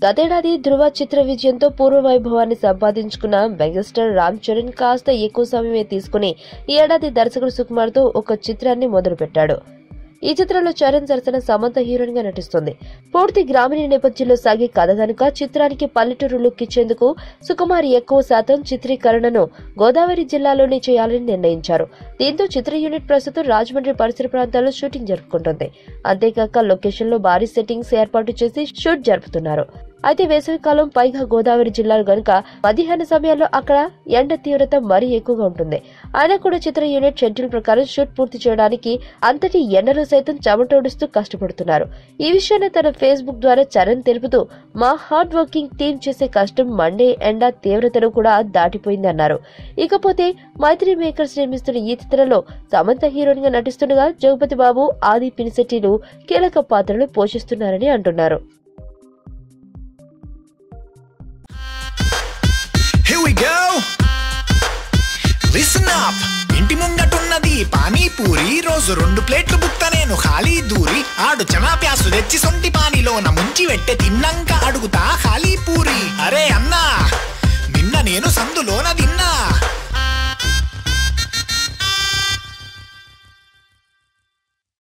గతేడాది ధృవ చిత్ర విజయంతో పూర్వ వైభవాన్ని సంపాదించుకున్న మెగాస్టార్ రామ్ చరణ్ కాస్త ఎక్కువ సమయమే తీసుకుని ఈ ఏడాది దర్శకుడు సుకుమార్ తో ఒక చిత్రాన్ని మొదలుపెట్టాడు. ఈ చిత్రంలో చరణ్ సరసన సమంత హీరోయిన్ గా నటిస్తుంది. పూర్తి గ్రామీణ నేపథ్యంలో సాగే కథ కనుక చిత్రానికి పల్లెటూరు లుక్ ఇచ్చేందుకు సుకుమార్ ఎక్కువ శాతం చిత్రీకరణను గోదావరి జిల్లాలోనే చేయాలని నిర్ణయించారు. దీంతో చిత్ర యూనిట్ ప్రస్తుతం రాజమండ్రి పరిసర ప్రాంతాల్లో షూటింగ్ జరుపుకుంటుంది. అంతేకాక లొకేషన్ లో భారీ సెట్టింగ్స్ ఏర్పాటు చేసి షూట్ జరుపుతున్నారు. అయితే వేసవికాలం పైగా గోదావరి జిల్లాలు గనుక మధ్యాహ్న సమయాల్లో అక్కడ ఎండ తీవ్రత మరీ ఎక్కువగా ఉంటుంది. అయినా కూడా చిత్ర యూనిట్ షెడ్యూల్ ప్రకారం షూట్ పూర్తి చేయడానికి అంతటి ఎండలో సైతం చెమటోడుస్తూ కష్టపడుతున్నారు. ఈ విషయాన్ని తన ఫేస్బుక్ ద్వారా చరణ్ తెలుపుతూ, మా హార్డ్ వర్కింగ్ టీం చేసే కష్టం మండే ఎండ తీవ్రతను కూడా దాటిపోయిందన్నారు. ఇకపోతే మైత్రి మేకర్స్ నిర్మిస్తున్న ఈ చిత్రంలో సమంత హీరోయిన్ గా నటిస్తుండగా జగపతి బాబు, ఆది పినిశెట్టిలు కీలక పాత్రలు పోషిస్తున్నారని అంటున్నారు. Here we go. Listen up. ఇంటి ముంగటున్నది పానీపూరి, రోజు 2 ప్లేట్లు బుక్క నేను ఖాళీ దూరి, ఆడు చనా ప్యాసు తెచ్చి సొంటి పానీలోన ముంచి వెట్టె తిన్నంక అడుగుతా ఖాళీ